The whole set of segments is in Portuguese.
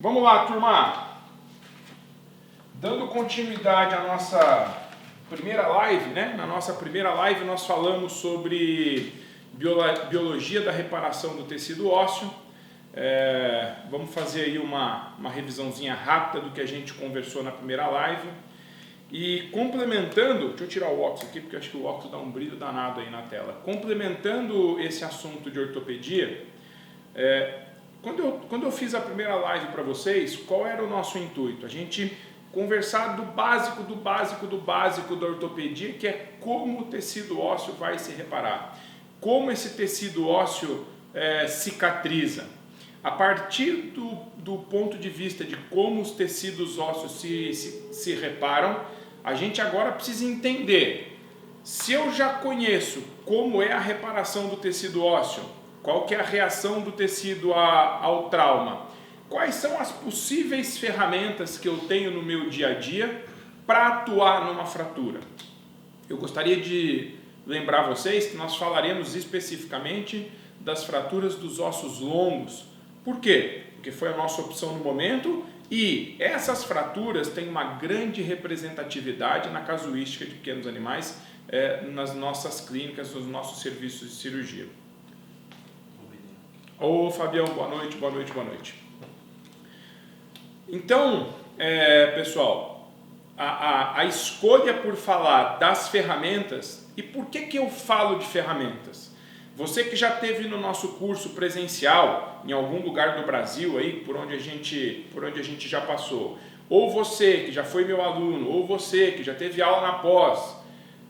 Vamos lá, turma! Dando continuidade à nossa primeira live, né? Na nossa primeira live nós falamos sobre biologia da reparação do tecido ósseo. Vamos fazer aí uma revisãozinha rápida do que a gente conversou na primeira live. E complementando, deixa eu tirar o óculos aqui porque eu acho que o óculos dá um brilho danado aí na tela. Complementando esse assunto de ortopedia, quando eu fiz a primeira live para vocês, qual era o nosso intuito? A gente conversar do básico da ortopedia, que é como o tecido ósseo vai se reparar, como esse tecido ósseo cicatriza. A partir do ponto de vista de como os tecidos ósseos se reparam, a gente agora precisa entender, se eu já conheço como é a reparação do tecido ósseo, qual que é a reação do tecido ao trauma? Quais são as possíveis ferramentas que eu tenho no meu dia a dia para atuar numa fratura? Eu gostaria de lembrar vocês que nós falaremos especificamente das fraturas dos ossos longos. Por quê? Porque foi a nossa opção no momento e essas fraturas têm uma grande representatividade na casuística de pequenos animais nas nossas clínicas, nos nossos serviços de cirurgia. Ô Fabião, boa noite. Então, pessoal, a escolha por falar das ferramentas, e por que eu falo de ferramentas? Você que já esteve no nosso curso presencial, em algum lugar do Brasil, aí, por onde a gente já passou, ou você que já foi meu aluno, ou você que já teve aula na pós,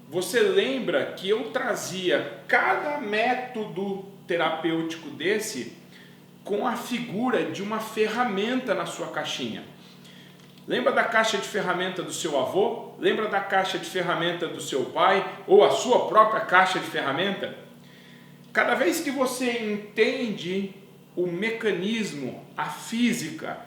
você lembra que eu trazia cada método terapêutico desse com a figura de uma ferramenta na sua caixinha. Lembra da caixa de ferramenta do seu avô? Lembra da caixa de ferramenta do seu pai? Ou a sua própria caixa de ferramenta? Cada vez que você entende o mecanismo, a física,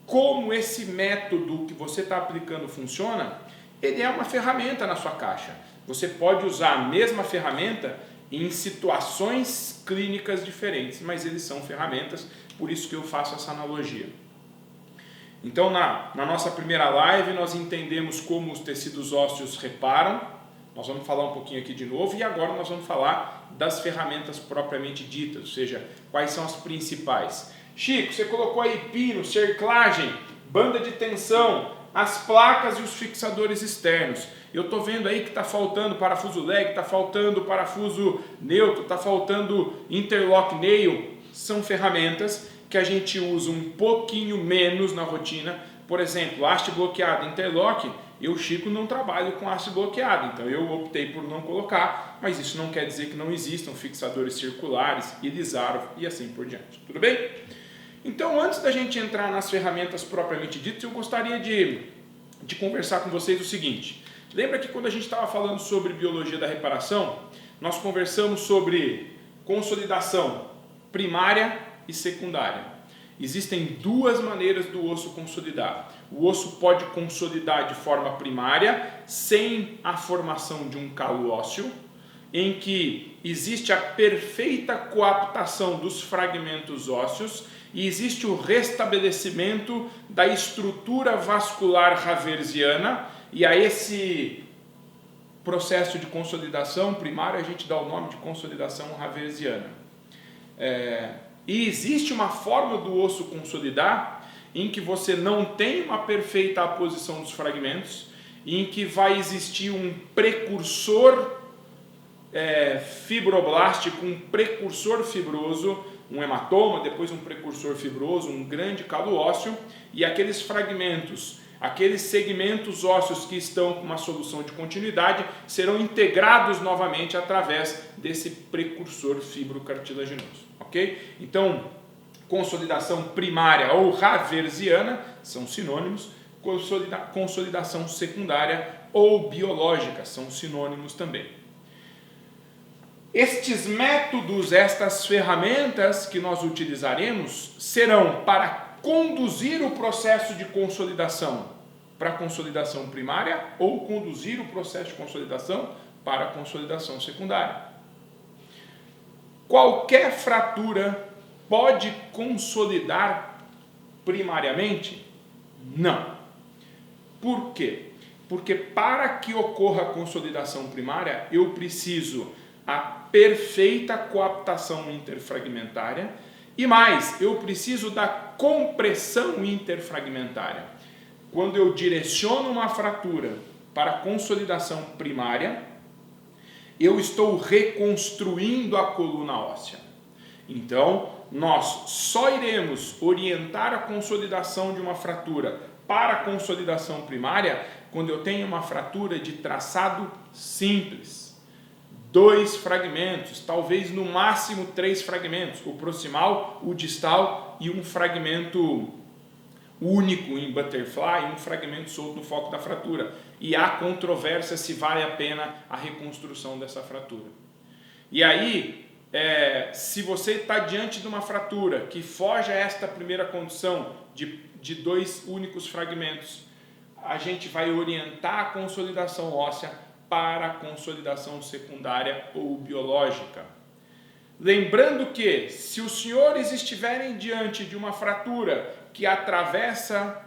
como esse método que você está aplicando funciona, ele é uma ferramenta na sua caixa. Você pode usar a mesma ferramenta em situações clínicas diferentes, mas eles são ferramentas, por isso que eu faço essa analogia. Então, na nossa primeira live, nós entendemos como os tecidos ósseos reparam, nós vamos falar um pouquinho aqui de novo, e agora nós vamos falar das ferramentas propriamente ditas, ou seja, quais são as principais. Chico, você colocou aí pino, cerclagem, banda de tensão, as placas e os fixadores externos. Eu estou vendo aí que está faltando parafuso leg, está faltando parafuso neutro, está faltando interlock nail. São ferramentas que a gente usa um pouquinho menos na rotina. Por exemplo, haste bloqueada, interlock, eu, Chico, não trabalho com haste bloqueada, então eu optei por não colocar, mas isso não quer dizer que não existam fixadores circulares, Ilizarov e assim por diante. Tudo bem? Então, antes da gente entrar nas ferramentas propriamente ditas, eu gostaria de conversar com vocês o seguinte. Lembra que quando a gente estava falando sobre biologia da reparação, nós conversamos sobre consolidação primária e secundária. Existem duas maneiras do osso consolidar. O osso pode consolidar de forma primária, sem a formação de um calo ósseo, em que existe a perfeita coaptação dos fragmentos ósseos e existe o restabelecimento da estrutura vascular haversiana, e a esse processo de consolidação primária a gente dá o nome de consolidação haversiana. E existe uma forma do osso consolidar em que você não tem uma perfeita aposição dos fragmentos, em que vai existir um precursor fibroblástico, um precursor fibroso, um hematoma, depois um precursor fibroso, um grande calo ósseo, e aqueles fragmentos, aqueles segmentos ósseos que estão com uma solução de continuidade serão integrados novamente através desse precursor fibrocartilaginoso, ok? Então, consolidação primária ou haversiana são sinônimos, consolidação secundária ou biológica são sinônimos também. Estes métodos, estas ferramentas que nós utilizaremos serão para conduzir o processo de consolidação para a consolidação primária ou conduzir o processo de consolidação para a consolidação secundária. Qualquer fratura pode consolidar primariamente? Não. Por quê? Porque para que ocorra a consolidação primária, eu preciso a perfeita coaptação interfragmentária e mais, eu preciso da compressão interfragmentária. Quando eu direciono uma fratura para a consolidação primária, eu estou reconstruindo a coluna óssea. Então, nós só iremos orientar a consolidação de uma fratura para a consolidação primária quando eu tenho uma fratura de traçado simples. 2 fragmentos, talvez no máximo 3 fragmentos, o proximal, o distal e um fragmento único em butterfly e um fragmento solto no foco da fratura. E há controvérsia se vale a pena a reconstrução dessa fratura. E aí, se você está diante de uma fratura que foge a esta primeira condição de 2 únicos fragmentos, a gente vai orientar a consolidação óssea para a consolidação secundária ou biológica. Lembrando que, se os senhores estiverem diante de uma fratura que atravessa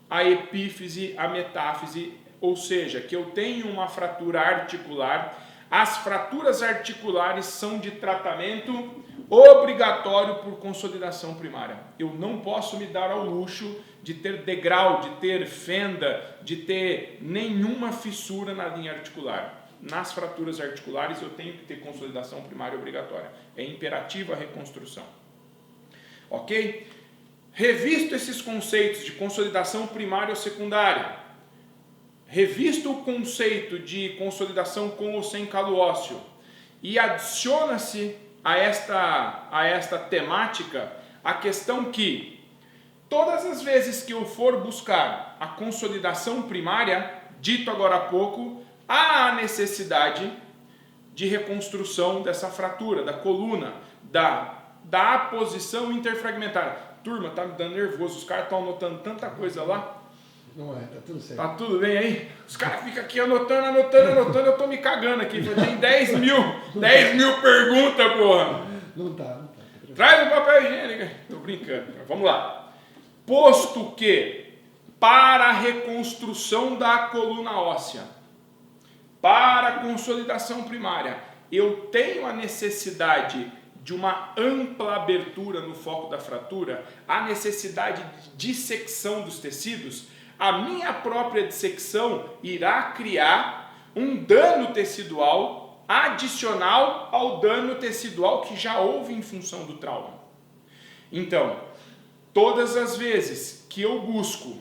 a epífise, a metáfise, ou seja, que eu tenho uma fratura articular, as fraturas articulares são de tratamento obrigatório por consolidação primária. Eu não posso me dar ao luxo de ter degrau, de ter fenda, de ter nenhuma fissura na linha articular. Nas fraturas articulares eu tenho que ter consolidação primária obrigatória. É imperativa a reconstrução. Ok? Revisto esses conceitos de consolidação primária ou secundária. Revisto o conceito de consolidação com ou sem calo ósseo. E adiciona-se a esta temática a questão que todas as vezes que eu for buscar a consolidação primária, dito agora há pouco, há a necessidade de reconstrução dessa fratura, da coluna, da posição interfragmentária. Turma, tá me dando nervoso, os caras estão anotando tanta coisa lá. Não é, tá tudo certo. Tá tudo bem aí? Os caras ficam aqui anotando, eu tô me cagando aqui. Tem 10 mil perguntas, porra. Não tá. Traz o papel higiênico. Tô brincando. Vamos lá. Posto que, para a reconstrução da coluna óssea, para a consolidação primária, eu tenho a necessidade de uma ampla abertura no foco da fratura, a necessidade de dissecção dos tecidos, a minha própria dissecção irá criar um dano tecidual adicional ao dano tecidual que já houve em função do trauma. Então, todas as vezes que eu busco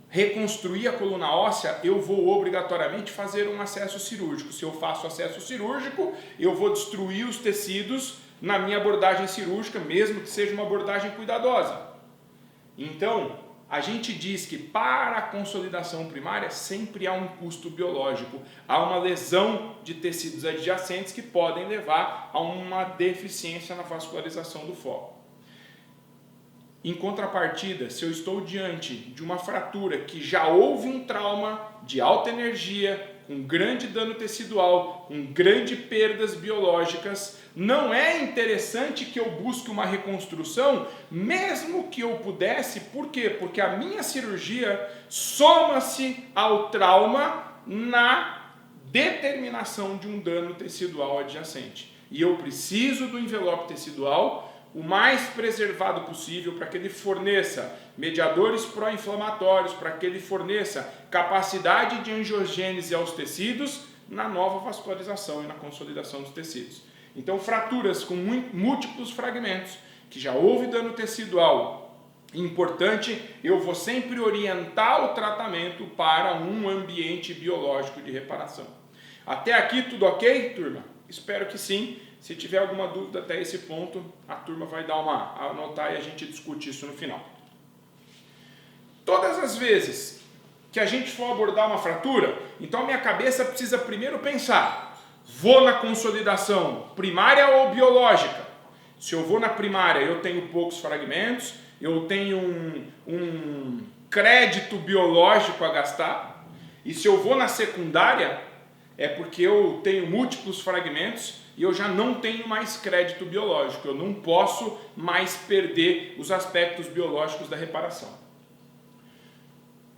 reconstruir a coluna óssea, eu vou obrigatoriamente fazer um acesso cirúrgico. Se eu faço acesso cirúrgico, eu vou destruir os tecidos na minha abordagem cirúrgica, mesmo que seja uma abordagem cuidadosa. Então, a gente diz que para a consolidação primária sempre há um custo biológico, há uma lesão de tecidos adjacentes que podem levar a uma deficiência na vascularização do foco. Em contrapartida, se eu estou diante de uma fratura que já houve um trauma de alta energia, com grande dano tecidual, com grandes perdas biológicas, não é interessante que eu busque uma reconstrução, mesmo que eu pudesse. Por quê? Porque a minha cirurgia soma-se ao trauma na determinação de um dano tecidual adjacente. E eu preciso do envelope tecidual o mais preservado possível para que ele forneça mediadores pró-inflamatórios, para que ele forneça capacidade de angiogênese aos tecidos na nova vascularização e na consolidação dos tecidos. Então, fraturas com múltiplos fragmentos, que já houve dano tecidual importante, eu vou sempre orientar o tratamento para um ambiente biológico de reparação. Até aqui tudo ok, turma? Espero que sim. Se tiver alguma dúvida até esse ponto, a turma vai dar anotar e a gente discute isso no final. Todas as vezes que a gente for abordar uma fratura, então a minha cabeça precisa primeiro pensar, vou na consolidação primária ou biológica? Se eu vou na primária, eu tenho poucos fragmentos, eu tenho um crédito biológico a gastar, e se eu vou na secundária, é porque eu tenho múltiplos fragmentos e eu já não tenho mais crédito biológico, eu não posso mais perder os aspectos biológicos da reparação.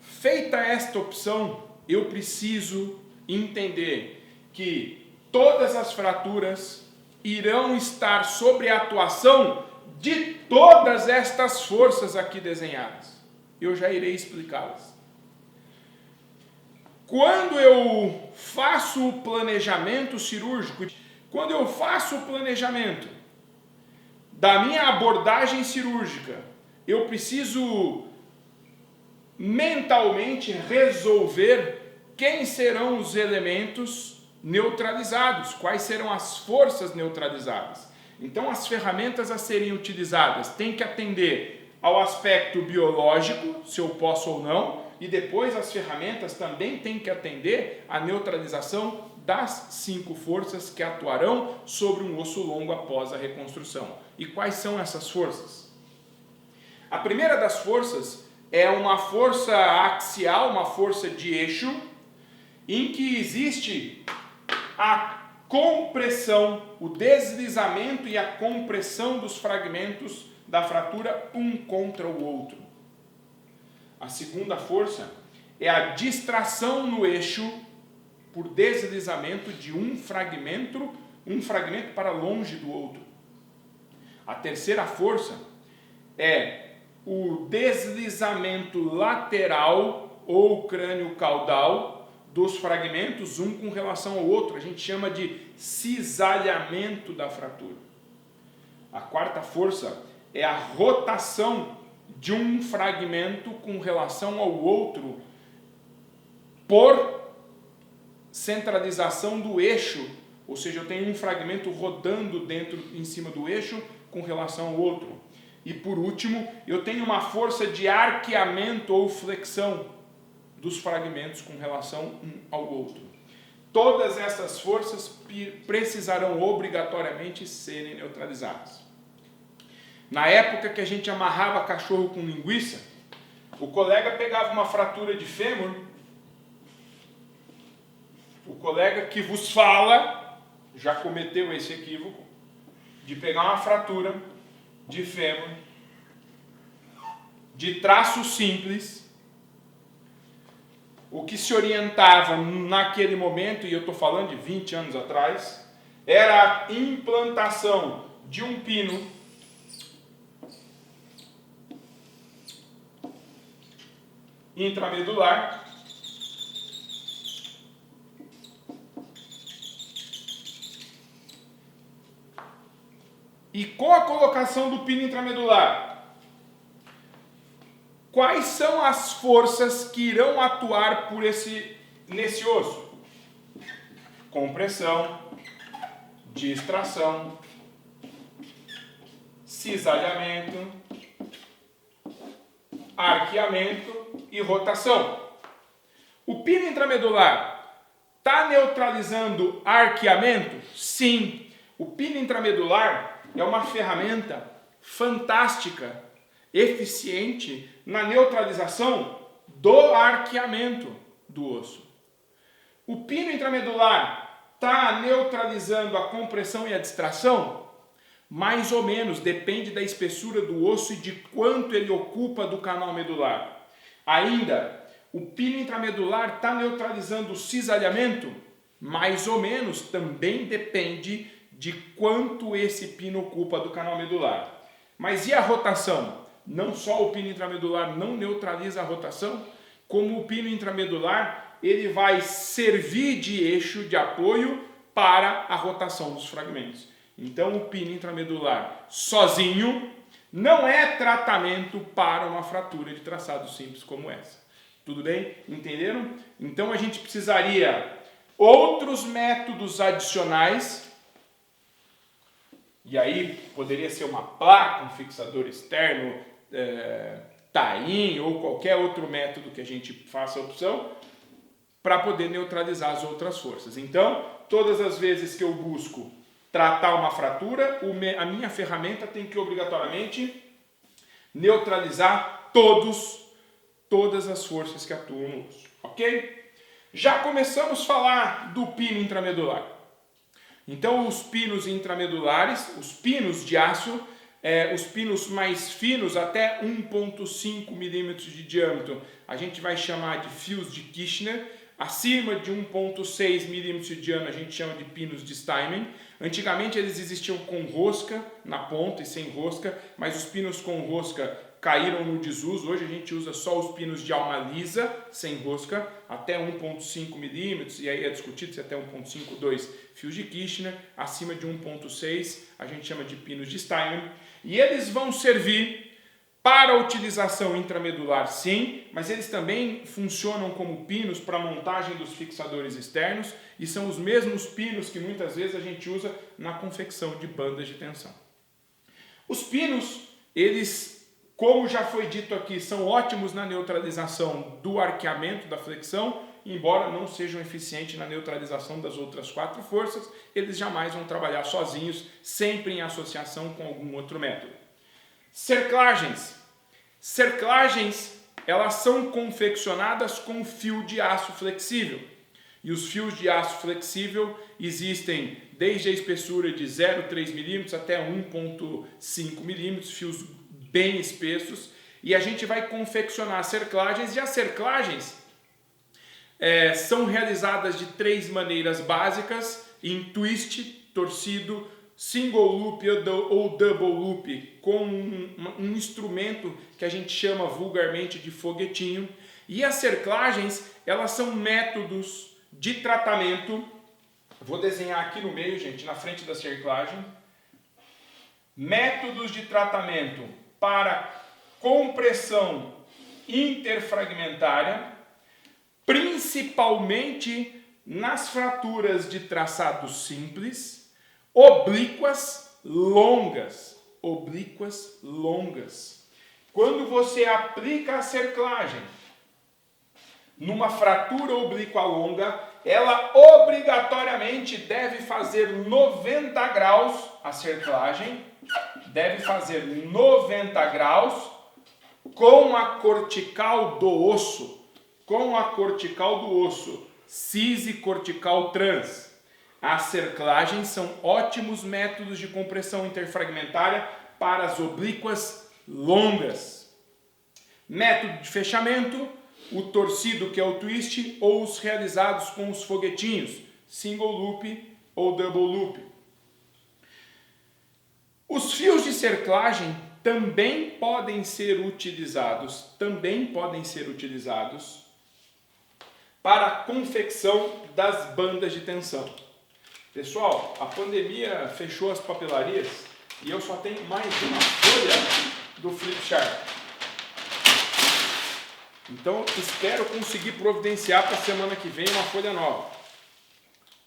Feita esta opção, eu preciso entender que todas as fraturas irão estar sob a atuação de todas estas forças aqui desenhadas. Eu já irei explicá-las. Quando eu faço o planejamento cirúrgico, quando eu faço o planejamento da minha abordagem cirúrgica, eu preciso mentalmente resolver quem serão os elementos neutralizados, quais serão as forças neutralizadas. Então, as ferramentas a serem utilizadas têm que atender ao aspecto biológico, se eu posso ou não, e depois as ferramentas também têm que atender à neutralização das 5 forças que atuarão sobre um osso longo após a reconstrução. E quais são essas forças? A primeira das forças é uma força axial, uma força de eixo, em que existe a compressão, o deslizamento e a compressão dos fragmentos da fratura um contra o outro. A segunda força é a distração no eixo por deslizamento de um fragmento para longe do outro. A terceira força é o deslizamento lateral ou crânio-caudal dos fragmentos um com relação ao outro. A gente chama de cisalhamento da fratura. A quarta força é a rotação de um fragmento com relação ao outro por centralização do eixo, ou seja, eu tenho um fragmento rodando em cima do eixo com relação ao outro. E por último, eu tenho uma força de arqueamento ou flexão dos fragmentos com relação um ao outro. Todas essas forças precisarão obrigatoriamente serem neutralizadas. Na época que a gente amarrava cachorro com linguiça, o colega pegava uma fratura de fêmur, o colega que vos fala já cometeu esse equívoco de pegar uma fratura de fêmur de traço simples. O que se orientava naquele momento, e eu estou falando de 20 anos atrás, era a implantação de um pino intramedular e com a colocação do pino intramedular, quais são as forças que irão atuar nesse osso? Compressão, distração, cisalhamento, arqueamento e rotação. O pino intramedular está neutralizando arqueamento? Sim. O pino intramedular é uma ferramenta fantástica, eficiente na neutralização do arqueamento do osso. O pino intramedular está neutralizando a compressão e a distração? Mais ou menos, depende da espessura do osso e de quanto ele ocupa do canal medular. Ainda, o pino intramedular está neutralizando o cisalhamento? Mais ou menos, também depende de quanto esse pino ocupa do canal medular. Mas e a rotação? Não só o pino intramedular não neutraliza a rotação, como o pino intramedular ele vai servir de eixo de apoio para a rotação dos fragmentos. Então, o pino intramedular sozinho não é tratamento para uma fratura de traçado simples como essa. Tudo bem? Entenderam? Então, a gente precisaria outros métodos adicionais, e aí poderia ser uma placa, um fixador externo, TAIM ou qualquer outro método que a gente faça a opção, para poder neutralizar as outras forças. Então, todas as vezes que eu busco tratar uma fratura, a minha ferramenta tem que obrigatoriamente neutralizar todas as forças que atuam no osso, ok? Já começamos a falar do pino intramedular. Então, os pinos intramedulares, os pinos de aço, os pinos mais finos, até 1,5 milímetros de diâmetro, a gente vai chamar de fios de Kirchner. Acima de 1,6 milímetros de diâmetro, a gente chama de pinos de Steinman. Antigamente eles existiam com rosca na ponta e sem rosca, mas os pinos com rosca caíram no desuso. Hoje a gente usa só os pinos de alma lisa, sem rosca, até 1,5 milímetros, e aí é discutido se até 1,5, 2 fios de Kirchner. Acima de 1,6 a gente chama de pinos de Steinman. E eles vão servir para utilização intramedular, sim, mas eles também funcionam como pinos para montagem dos fixadores externos e são os mesmos pinos que muitas vezes a gente usa na confecção de bandas de tensão. Os pinos, eles, como já foi dito aqui, são ótimos na neutralização do arqueamento da flexão, embora não sejam eficientes na neutralização das outras 4 forças, eles jamais vão trabalhar sozinhos, sempre em associação com algum outro método. Cerclagens. Cerclagens, elas são confeccionadas com fio de aço flexível. E os fios de aço flexível existem desde a espessura de 0,3 milímetros até 1,5 milímetros, fios bem espessos. E a gente vai confeccionar cerclagens, e as cerclagens são realizadas de 3 maneiras básicas: em twist, torcido, single loop ou double loop, com um instrumento que a gente chama vulgarmente de foguetinho. E as cerclagens, elas são métodos de tratamento. Vou desenhar aqui no meio, gente, na frente da cerclagem. Métodos de tratamento para compressão interfragmentária, principalmente nas fraturas de traçado simples, oblíquas longas. Oblíquas longas. Quando você aplica a cerclagem numa fratura oblíqua longa, ela obrigatoriamente deve fazer 90 graus, a cerclagem deve fazer 90 graus com a cortical do osso, cis e cortical trans. As cerclagens são ótimos métodos de compressão interfragmentária para as oblíquas longas. Método de fechamento: o torcido, que é o twist, ou os realizados com os foguetinhos, single loop ou double loop. Os fios de cerclagem também podem ser utilizados para a confecção das bandas de tensão. Pessoal, a pandemia fechou as papelarias e eu só tenho mais uma folha do Flip Sharp. Então, espero conseguir providenciar para a semana que vem uma folha nova.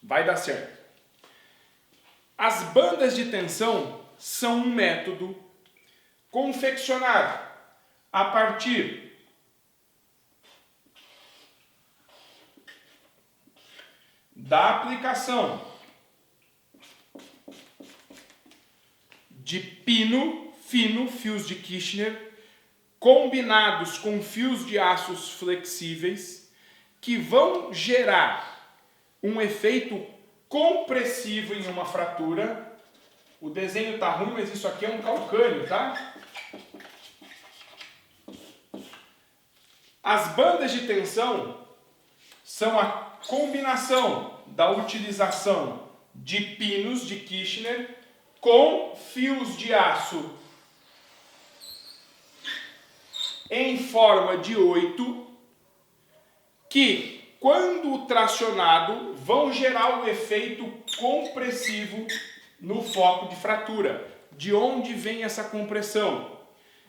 Vai dar certo. As bandas de tensão são um método confeccionado a partir da aplicação de pino fino, fios de Kirchner, combinados com fios de aços flexíveis, que vão gerar um efeito compressivo em uma fratura. O desenho está ruim, mas isso aqui é um calcânio, tá? As bandas de tensão são a combinação da utilização de pinos de Kirchner com fios de aço em forma de 8, que, quando tracionado, vão gerar o efeito compressivo no foco de fratura. De onde vem essa compressão?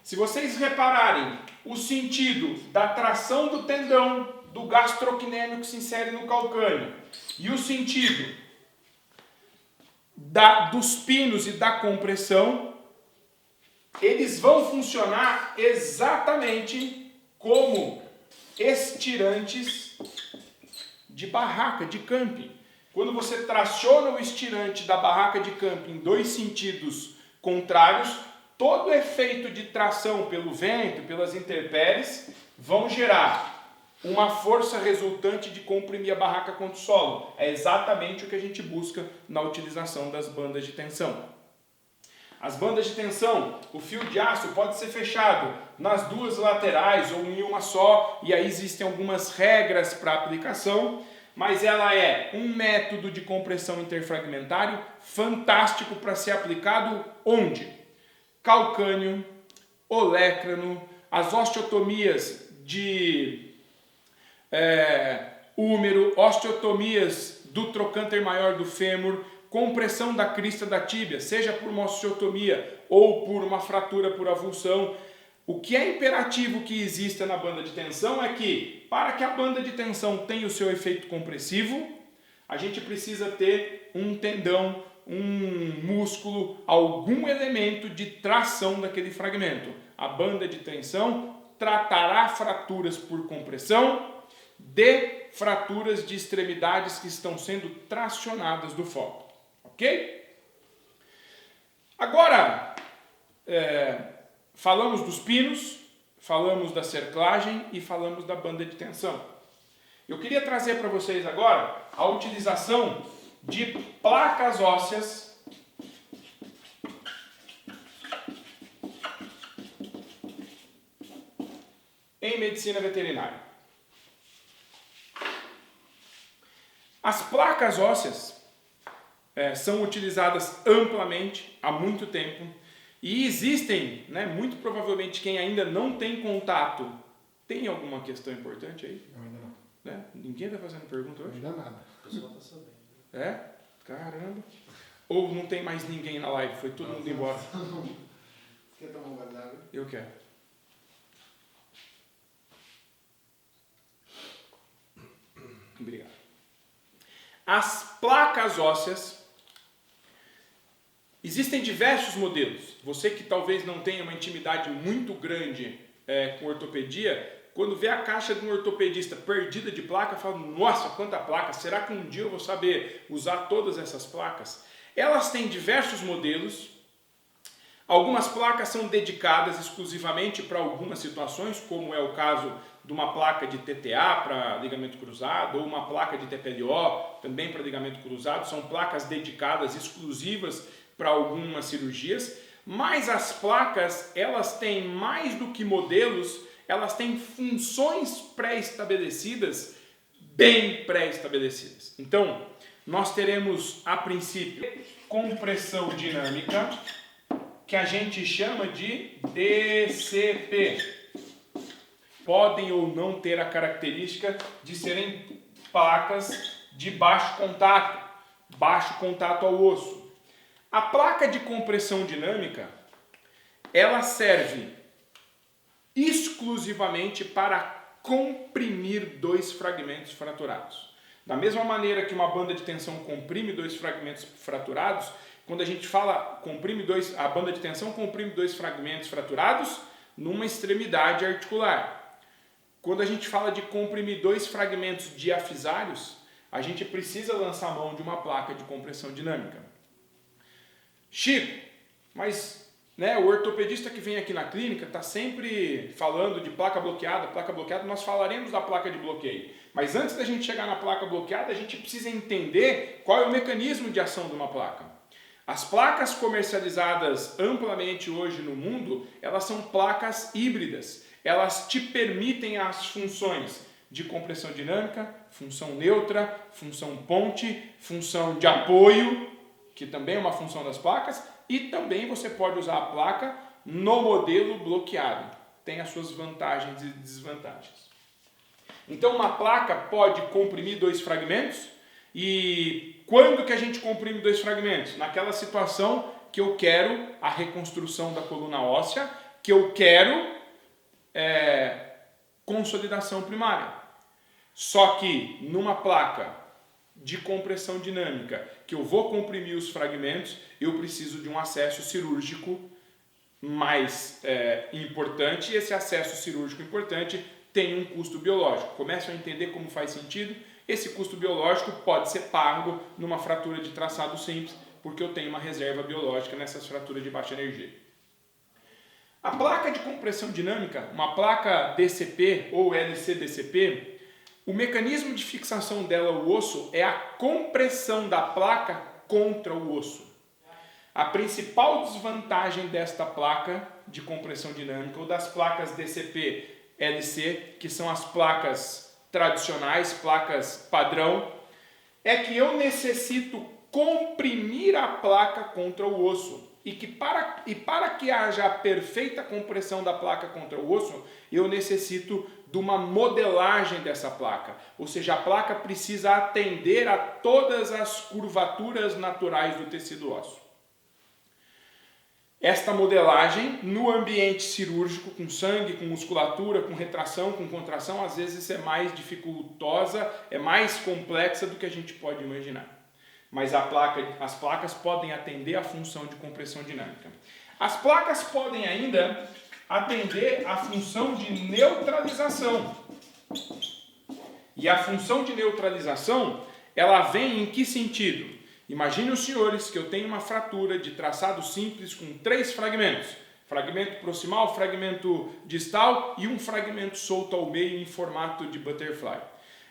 Se vocês repararem o sentido da tração do tendão do gastrocnêmio que se insere no calcânio e o sentido dos pinos e da compressão, eles vão funcionar exatamente como estirantes de barraca de camping. Quando você traciona o estirante da barraca de camping em 2 sentidos contrários, todo o efeito de tração pelo vento, pelas intempéries, vão gerar uma força resultante de comprimir a barraca contra o solo. É exatamente o que a gente busca na utilização das bandas de tensão. As bandas de tensão, o fio de aço pode ser fechado nas duas laterais ou em uma só, e aí existem algumas regras para aplicação, mas ela é um método de compressão interfragmentário fantástico para ser aplicado onde? Calcânio, olécrano, as osteotomias de úmero, osteotomias do trocânter maior do fêmur, compressão da crista da tíbia, seja por uma osteotomia ou por uma fratura por avulsão. O que é imperativo que exista na banda de tensão é que, para que a banda de tensão tenha o seu efeito compressivo, a gente precisa ter um tendão, um músculo, algum elemento de tração daquele fragmento. A banda de tensão tratará fraturas por compressão de fraturas de extremidades que estão sendo tracionadas do foco. Ok? Agora, falamos dos pinos, falamos da cerclagem e falamos da banda de tensão. Eu queria trazer para vocês agora a utilização de placas ósseas em medicina veterinária. As placas ósseas são utilizadas amplamente há muito tempo e existem, muito provavelmente quem ainda não tem contato. Tem alguma questão importante aí? Não, ainda não. Ninguém está fazendo pergunta hoje? Ainda nada. O pessoal está sabendo. Caramba. Ou não tem mais ninguém na live? Foi todo mundo embora? Você quer tomar um gole d'água? Eu quero. Obrigado. As placas ósseas, existem diversos modelos. Você que talvez não tenha uma intimidade muito grande com ortopedia, quando vê a caixa de um ortopedista perdida de placa, fala, nossa, quanta placa, será que um dia eu vou saber usar todas essas placas? Elas têm diversos modelos. Algumas placas são dedicadas exclusivamente para algumas situações, como é o caso de uma placa de TTA para ligamento cruzado, ou uma placa de TPLO também para ligamento cruzado. São placas dedicadas exclusivas para algumas cirurgias, mas as placas, elas têm mais do que modelos, elas têm funções pré-estabelecidas, bem pré-estabelecidas. Então, nós teremos, a princípio, compressão dinâmica, que a gente chama de DCP. Podem ou não ter a característica de serem placas de baixo contato ao osso. A placa de compressão dinâmica, ela serve exclusivamente para comprimir dois fragmentos fraturados. Da mesma maneira que uma banda de tensão comprime dois fragmentos fraturados, quando a gente fala a banda de tensão comprime dois fragmentos fraturados numa extremidade articular. Quando a gente fala de comprimir dois fragmentos diafisários, a gente precisa lançar a mão de uma placa de compressão dinâmica. Chico, mas o ortopedista que vem aqui na clínica está sempre falando de placa bloqueada, nós falaremos da placa de bloqueio. Mas antes da gente chegar na placa bloqueada, a gente precisa entender qual é o mecanismo de ação de uma placa. As placas comercializadas amplamente hoje no mundo, elas são placas híbridas. Elas te permitem as funções de compressão dinâmica, função neutra, função ponte, função de apoio, que também é uma função das placas, e também você pode usar a placa no modelo bloqueado. Tem as suas vantagens e desvantagens. Então uma placa pode comprimir dois fragmentos, e quando que a gente comprime dois fragmentos? Naquela situação que eu quero a reconstrução da coluna óssea, que eu quero consolidação primária. Só que numa placa de compressão dinâmica, que eu vou comprimir os fragmentos, eu preciso de um acesso cirúrgico mais importante, e esse acesso cirúrgico importante tem um custo biológico. Começam a entender como faz sentido? Esse custo biológico pode ser pago numa fratura de traçado simples, porque eu tenho uma reserva biológica nessas fraturas de baixa energia. A placa de compressão dinâmica, uma placa DCP ou LC-DCP, o mecanismo de fixação dela ao osso é a compressão da placa contra o osso. A principal desvantagem desta placa de compressão dinâmica ou das placas DCP-LC, que são as placas tradicionais, placas padrão, é que eu necessito comprimir a placa contra o osso. E para que haja a perfeita compressão da placa contra o osso, eu necessito de uma modelagem dessa placa. Ou seja, a placa precisa atender a todas as curvaturas naturais do tecido ósseo. Esta modelagem no ambiente cirúrgico, com sangue, com musculatura, com retração, com contração, às vezes é mais dificultosa, é mais complexa do que a gente pode imaginar. Mas as placas podem atender à função de compressão dinâmica. As placas podem ainda atender à função de neutralização. E a função de neutralização, ela vem em que sentido? Imagine os senhores que eu tenho uma fratura de traçado simples com 3 fragmentos. Fragmento proximal, fragmento distal e um fragmento solto ao meio em formato de butterfly.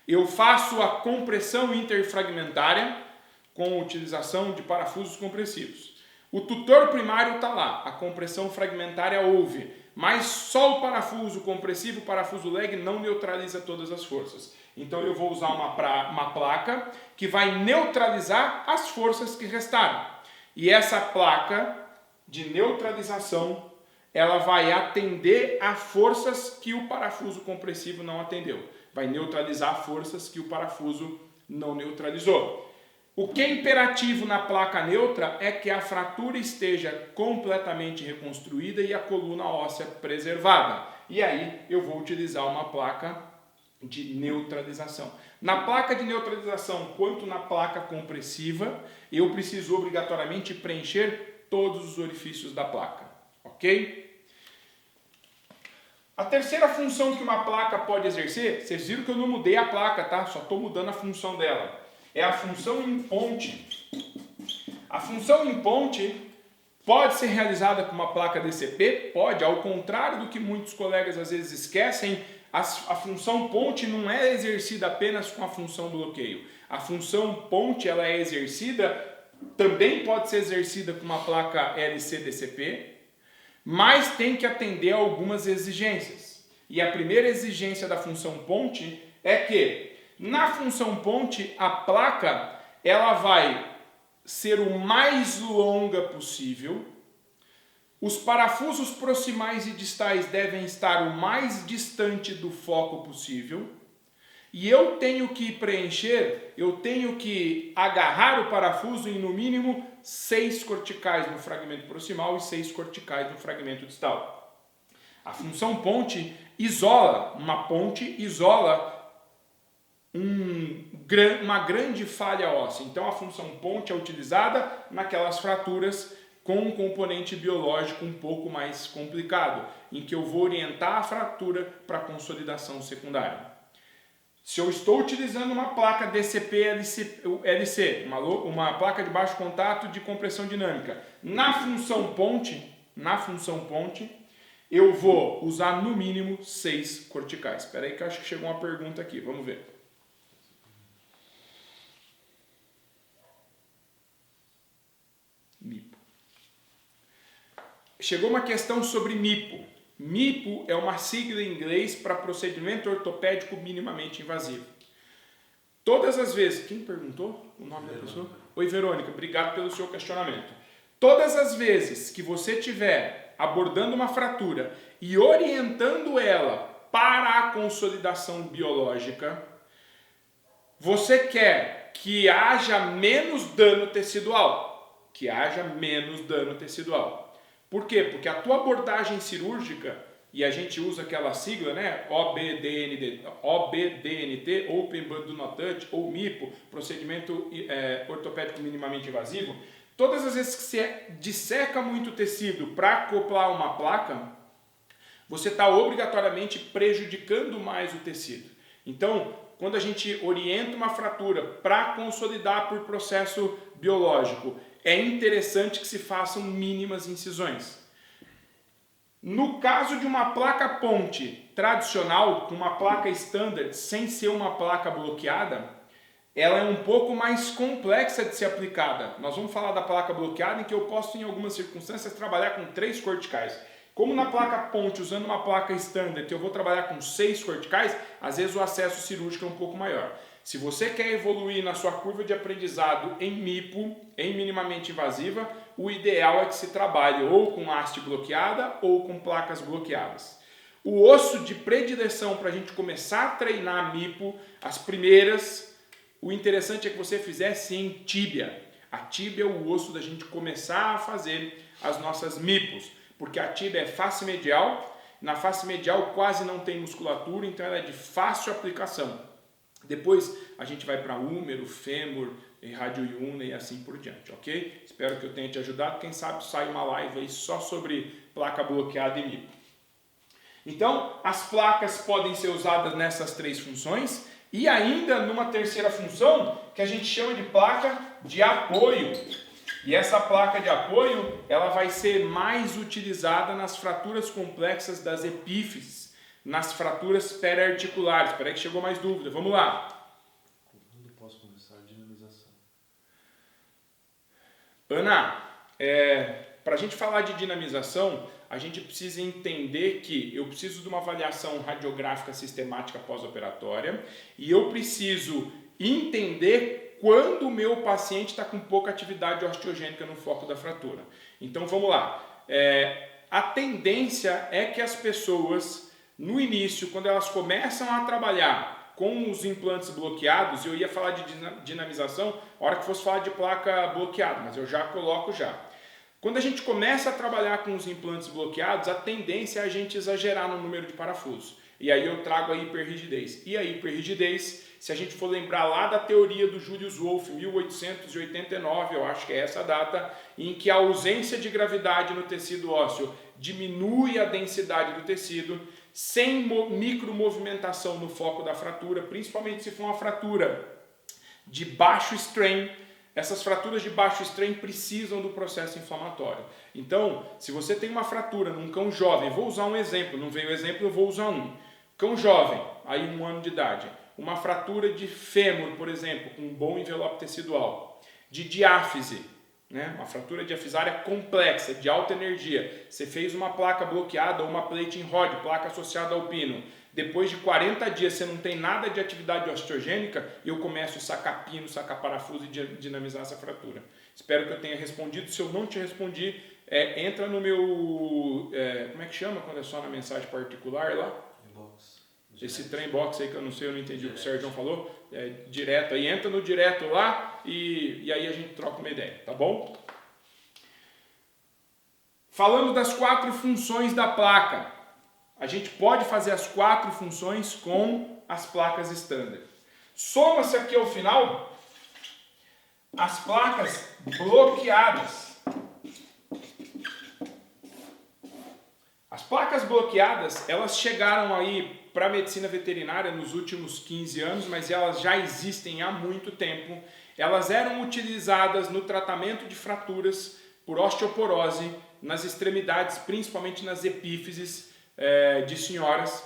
Eu faço a compressão interfragmentária com a utilização de parafusos compressivos. O tutor primário está lá, a compressão fragmentária houve, mas só o parafuso compressivo, o parafuso leg, não neutraliza todas as forças. Então eu vou usar uma placa que vai neutralizar as forças que restaram. E essa placa de neutralização, ela vai atender a forças que o parafuso compressivo não atendeu. Vai neutralizar forças que o parafuso não neutralizou. O que é imperativo na placa neutra é que a fratura esteja completamente reconstruída e a coluna óssea preservada. E aí eu vou utilizar uma placa de neutralização. Na placa de neutralização, quanto na placa compressiva, eu preciso obrigatoriamente preencher todos os orifícios da placa. Ok? A terceira função que uma placa pode exercer, vocês viram que eu não mudei a placa, tá? Só estou mudando a função dela. É a função em ponte. A função em ponte pode ser realizada com uma placa DCP? Pode, ao contrário do que muitos colegas às vezes esquecem, a função ponte não é exercida apenas com a função bloqueio. A função ponte ela é exercida, também pode ser exercida com uma placa LC-DCP, mas tem que atender a algumas exigências. E a primeira exigência da função ponte é que na função ponte, a placa ela vai ser o mais longa possível, os parafusos proximais e distais devem estar o mais distante do foco possível, e eu tenho que preencher, eu tenho que agarrar o parafuso em no mínimo 6 corticais no fragmento proximal e 6 corticais no fragmento distal. A função ponte isola, uma ponte isola uma grande falha óssea. Então a função ponte é utilizada naquelas fraturas com um componente biológico um pouco mais complicado, em que eu vou orientar a fratura para consolidação secundária. Se eu estou utilizando uma placa DCP-LC, uma placa de baixo contato de compressão dinâmica, na função ponte, eu vou usar no mínimo 6 corticais. Espera aí que eu acho que chegou uma pergunta aqui, vamos ver. MIPO. Chegou uma questão sobre MIPO. MIPO é uma sigla em inglês para procedimento ortopédico minimamente invasivo. Todas as vezes... Quem perguntou o nome da pessoa? Oi, Verônica, obrigado pelo seu questionamento. Todas as vezes que você estiver abordando uma fratura e orientando ela para a consolidação biológica, você quer que haja menos dano tecidual. Por quê? Porque a tua abordagem cirúrgica, e a gente usa aquela sigla, né? OBDNT, Open But Do Not Touch, ou MIPO, procedimento ortopédico minimamente invasivo, todas as vezes que você disseca muito tecido para acoplar uma placa, você está obrigatoriamente prejudicando mais o tecido. Então, quando a gente orienta uma fratura para consolidar por processo biológico, é interessante que se façam mínimas incisões. No caso de uma placa ponte tradicional, com uma placa standard, sem ser uma placa bloqueada, ela é um pouco mais complexa de ser aplicada. Nós vamos falar da placa bloqueada, em que eu posso, em algumas circunstâncias, trabalhar com 3 corticais. Como na placa ponte, usando uma placa standard, que eu vou trabalhar com 6 corticais, às vezes o acesso cirúrgico é um pouco maior. Se você quer evoluir na sua curva de aprendizado em MIPO, em minimamente invasiva, o ideal é que se trabalhe ou com haste bloqueada ou com placas bloqueadas. O osso de predileção para a gente começar a treinar MIPO, as primeiras, o interessante é que você fizesse em tíbia. A tíbia é o osso da gente começar a fazer as nossas MIPOs, porque a tíbia é face medial, na face medial quase não tem musculatura, então ela é de fácil aplicação. Depois a gente vai para húmero, fêmur, rádio iuna e assim por diante, ok? Espero que eu tenha te ajudado. Quem sabe sai uma live aí só sobre placa bloqueada e MIPO. Então, as placas podem ser usadas nessas 3 funções e ainda numa terceira função que a gente chama de placa de apoio. E essa placa de apoio, ela vai ser mais utilizada nas fraturas complexas das epífises, nas fraturas periarticulares. Espera aí que chegou mais dúvida. Vamos lá. Quando posso começar a dinamização? Ana, para a gente falar de dinamização, a gente precisa entender que eu preciso de uma avaliação radiográfica sistemática pós-operatória e eu preciso entender quando o meu paciente está com pouca atividade osteogênica no foco da fratura. Então vamos lá. A tendência é que as pessoas, no início, quando elas começam a trabalhar com os implantes bloqueados, eu ia falar de dinamização a hora que fosse falar de placa bloqueada, mas eu já coloco já. Quando a gente começa a trabalhar com os implantes bloqueados, a tendência é a gente exagerar no número de parafusos. E aí eu trago a hiperrigidez. E a hiperrigidez, se a gente for lembrar lá da teoria do Julius Wolff, 1889, eu acho que é essa data, em que a ausência de gravidade no tecido ósseo diminui a densidade do tecido, sem micromovimentação no foco da fratura, principalmente se for uma fratura de baixo strain. Essas fraturas de baixo strain precisam do processo inflamatório. Então, se você tem uma fratura num cão jovem, vou usar um exemplo, não veio exemplo, eu vou usar um. Cão jovem, aí 1 ano de idade, uma fratura de fêmur, por exemplo, com um bom envelope tecidual, de diáfise, né? Uma fratura diafisária complexa, de alta energia. Você fez uma placa bloqueada ou uma plating rod, placa associada ao pino. Depois de 40 dias você não tem nada de atividade osteogênica, eu começo a sacar pino, sacar parafuso e dinamizar essa fratura. Espero que eu tenha respondido. Se eu não te respondi, entra no meu... como é que chama quando é só na mensagem particular lá? Inbox. Esse trem box aí que eu não sei, eu não entendi o que o Sérgio falou. Direto aí, entra no direto lá e aí a gente troca uma ideia, tá bom? Falando das 4 funções da placa, a gente pode fazer as 4 funções com as placas standard. Soma-se aqui ao final as placas bloqueadas. As placas bloqueadas, elas chegaram aí para a medicina veterinária nos últimos 15 anos, mas elas já existem há muito tempo. Elas eram utilizadas no tratamento de fraturas por osteoporose nas extremidades, principalmente nas epífises de senhoras.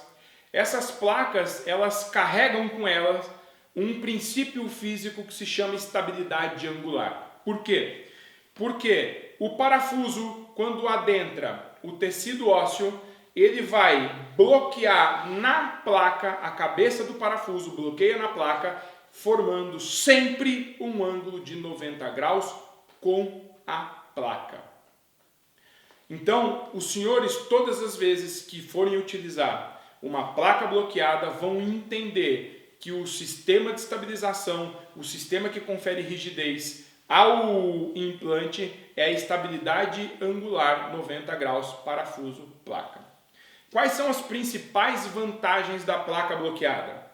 Essas placas, elas carregam com elas um princípio físico que se chama estabilidade angular. Por quê? Porque o parafuso, quando adentra o tecido ósseo, ele vai bloquear na placa, a cabeça do parafuso bloqueia na placa, formando sempre um ângulo de 90 graus com a placa. Então, os senhores, todas as vezes que forem utilizar uma placa bloqueada, vão entender que o sistema de estabilização, o sistema que confere rigidez ao implante é a estabilidade angular 90 graus, parafuso, placa. Quais são as principais vantagens da placa bloqueada?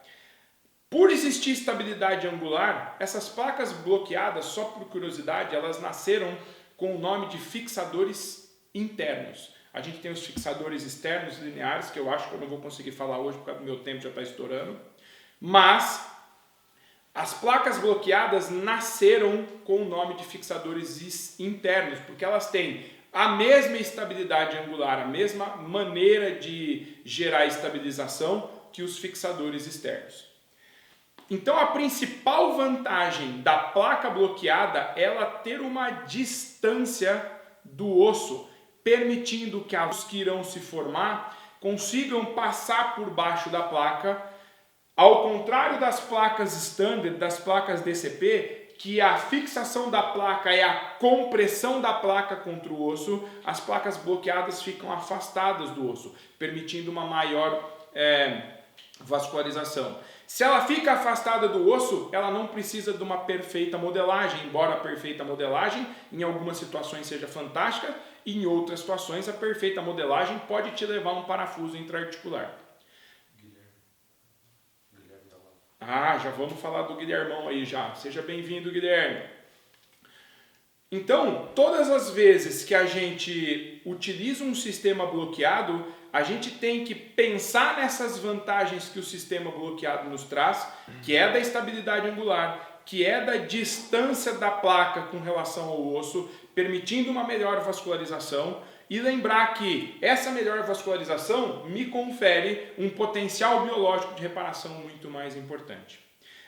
Por existir estabilidade angular, essas placas bloqueadas, só por curiosidade, elas nasceram com o nome de fixadores internos. A gente tem os fixadores externos lineares, que eu acho que eu não vou conseguir falar hoje, porque o meu tempo já está estourando. Mas as placas bloqueadas nasceram com o nome de fixadores internos, porque elas têm a mesma estabilidade angular, a mesma maneira de gerar estabilização que os fixadores externos. Então a principal vantagem da placa bloqueada é ela ter uma distância do osso, permitindo que as que irão se formar consigam passar por baixo da placa, ao contrário das placas standard, das placas DCP, que a fixação da placa é a compressão da placa contra o osso, as placas bloqueadas ficam afastadas do osso, permitindo uma maior vascularização. Se ela fica afastada do osso, ela não precisa de uma perfeita modelagem, embora a perfeita modelagem em algumas situações seja fantástica, e em outras situações a perfeita modelagem pode te levar a um parafuso intraarticular. Guilherme tá lá. Ah, já vamos falar do Guilhermão aí já. Seja bem-vindo, Guilherme. Então, todas as vezes que a gente utiliza um sistema bloqueado, a gente tem que pensar nessas vantagens que o sistema bloqueado nos traz, que é da estabilidade angular, que é da distância da placa com relação ao osso, permitindo uma melhor vascularização, e lembrar que essa melhor vascularização me confere um potencial biológico de reparação muito mais importante.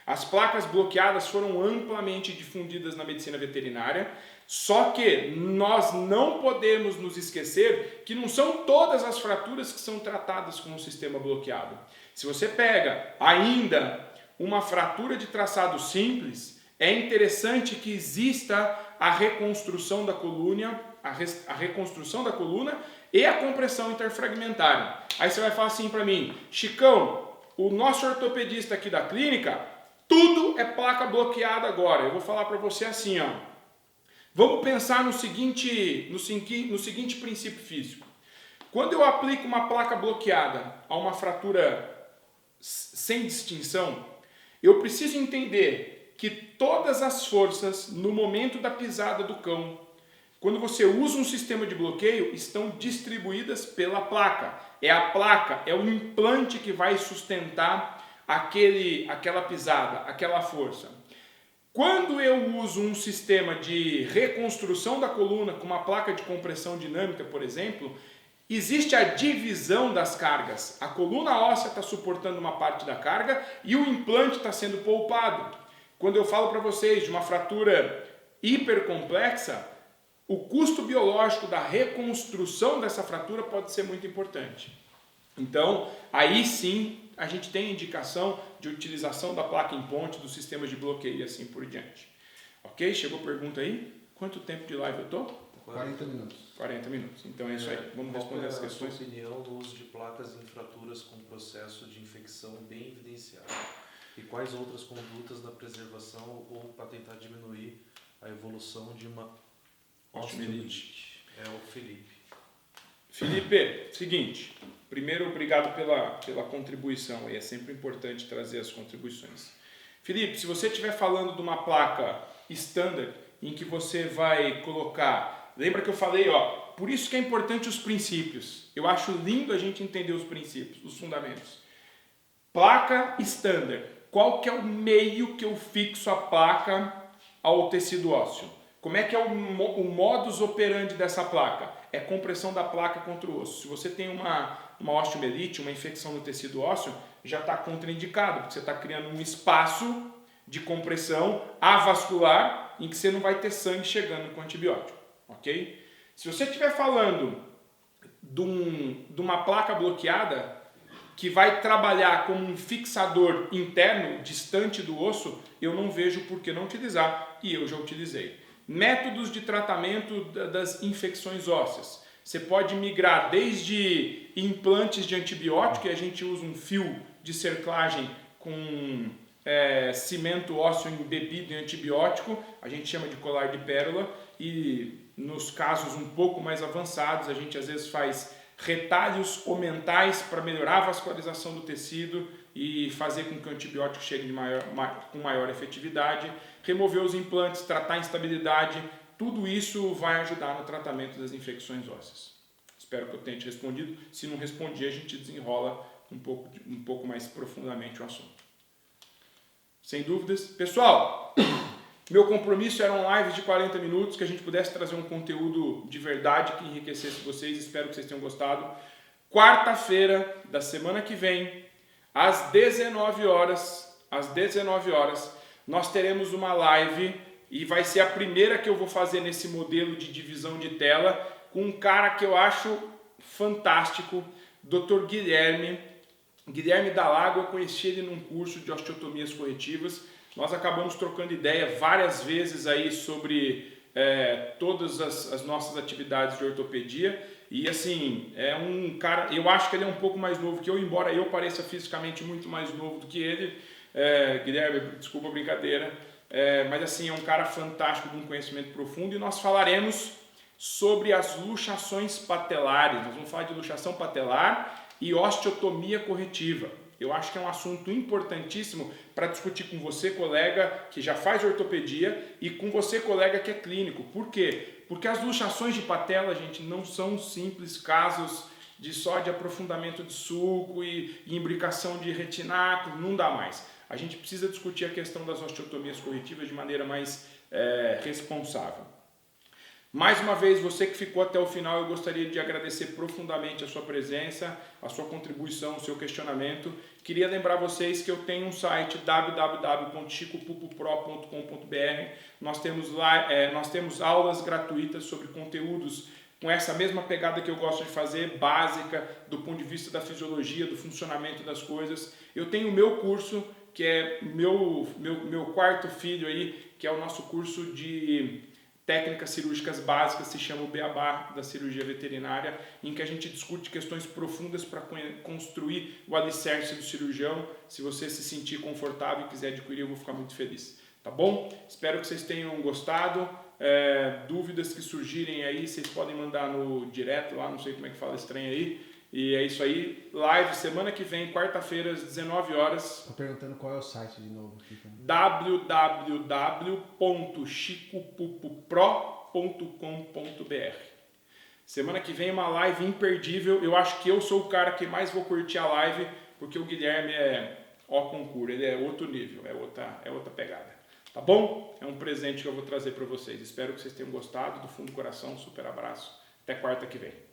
As placas bloqueadas foram amplamente difundidas na medicina veterinária, só que nós não podemos nos esquecer que não são todas as fraturas que são tratadas com o sistema bloqueado. Se você pega ainda uma fratura de traçado simples, é interessante que exista a reconstrução da coluna, a reconstrução da coluna e a compressão interfragmentária. Aí você vai falar assim para mim, Chicão, o nosso ortopedista aqui da clínica, tudo é placa bloqueada agora. Eu vou falar para você assim, ó. Vamos pensar no seguinte princípio físico. Quando eu aplico uma placa bloqueada a uma fratura sem distinção, eu preciso entender que todas as forças no momento da pisada do cão, quando você usa um sistema de bloqueio, estão distribuídas pela placa. É a placa, é o implante que vai sustentar aquela pisada, aquela força. Quando eu uso um sistema de reconstrução da coluna com uma placa de compressão dinâmica, por exemplo, existe a divisão das cargas. A coluna óssea está suportando uma parte da carga e o implante está sendo poupado. Quando eu falo para vocês de uma fratura hipercomplexa, o custo biológico da reconstrução dessa fratura pode ser muito importante. Então, aí sim, a gente tem indicação de utilização da placa em ponte, dos sistemas de bloqueio e assim por diante. Ok? Chegou pergunta aí? Quanto tempo de live eu estou? 40 minutos. 40 minutos. Então é isso aí. Vamos responder as questões. Qual é a sua opinião no uso de placas em fraturas com processo de infecção bem evidenciado? E quais outras condutas da preservação ou para tentar diminuir a evolução de uma osteomielite? É o Felipe. Felipe, seguinte. Primeiro, obrigado pela contribuição aí, é sempre importante trazer as contribuições. Felipe, se você estiver falando de uma placa standard em que você vai colocar, lembra que eu falei, ó, por isso que é importante os princípios. Eu acho lindo a gente entender os princípios, os fundamentos. Placa standard, qual que é o meio que eu fixo a placa ao tecido ósseo? Como é que é o modus operandi dessa placa? É compressão da placa contra o osso. Se você tem uma osteomielite, uma infecção no tecido ósseo, já está contraindicado, porque você está criando um espaço de compressão avascular em que você não vai ter sangue chegando com antibiótico, ok? Se você estiver falando de uma placa bloqueada que vai trabalhar como um fixador interno, distante do osso, eu não vejo por que não utilizar, e eu já utilizei. Métodos de tratamento das infecções ósseas. Você pode migrar desde implantes de antibiótico, e a gente usa um fio de cerclagem com cimento ósseo embebido em antibiótico, a gente chama de colar de pérola, e nos casos um pouco mais avançados, a gente às vezes faz retalhos omentais para melhorar a vascularização do tecido e fazer com que o antibiótico chegue com maior efetividade, remover os implantes, tratar a instabilidade, tudo isso vai ajudar no tratamento das infecções ósseas. Espero que eu tenha te respondido. Se não respondi, a gente desenrola um pouco mais profundamente o assunto. Sem dúvidas. Pessoal, Meu compromisso eram lives de 40 minutos, que a gente pudesse trazer um conteúdo de verdade que enriquecesse vocês. Espero que vocês tenham gostado. Quarta-feira da semana que vem, às 19 horas, nós teremos uma live e vai ser a primeira que eu vou fazer nesse modelo de divisão de tela com um cara que eu acho fantástico, Dr. Guilherme Dalago. Eu conheci ele num curso de osteotomias corretivas. Nós acabamos trocando ideia várias vezes aí sobre todas as nossas atividades de ortopedia. E assim, é um cara, eu acho que ele é um pouco mais novo que eu, embora eu pareça fisicamente muito mais novo do que ele. Guilherme, desculpa a brincadeira, mas assim, é um cara fantástico, de um conhecimento profundo, e nós falaremos sobre as luxações patelares. Nós vamos falar de luxação patelar e osteotomia corretiva. Eu acho que é um assunto importantíssimo para discutir com você, colega, que já faz ortopedia, e com você, colega, que é clínico. Por quê? Porque as luxações de patela, gente, não são simples casos só de aprofundamento de sulco e imbricação de retináculo, não dá mais. A gente precisa discutir a questão das osteotomias corretivas de maneira mais responsável. Mais uma vez, você que ficou até o final, eu gostaria de agradecer profundamente a sua presença, a sua contribuição, o seu questionamento. Queria lembrar vocês que eu tenho um site www.chicopupupro.com.br. Nós temos aulas gratuitas sobre conteúdos com essa mesma pegada que eu gosto de fazer, básica, do ponto de vista da fisiologia, do funcionamento das coisas. Eu tenho o meu curso, que é meu quarto filho aí, que é o nosso curso de técnicas cirúrgicas básicas, se chama o Beabá da cirurgia veterinária, em que a gente discute questões profundas para construir o alicerce do cirurgião. Se você se sentir confortável e quiser adquirir, eu vou ficar muito feliz. Tá bom? Espero que vocês tenham gostado. Dúvidas que surgirem aí, vocês podem mandar no direto lá, não sei como é que fala esse trem aí. E é isso aí, live semana que vem, quarta-feira, às 19 horas. Tô perguntando qual é o site de novo aqui. www.chicopupupro.com.br. Semana que vem uma live imperdível. Eu acho que eu sou o cara que mais vou curtir a live, porque o Guilherme é concurso, ele é outro nível, é outra pegada. Tá bom? É um presente que eu vou trazer para vocês. Espero que vocês tenham gostado, do fundo do coração, um super abraço. Até quarta que vem.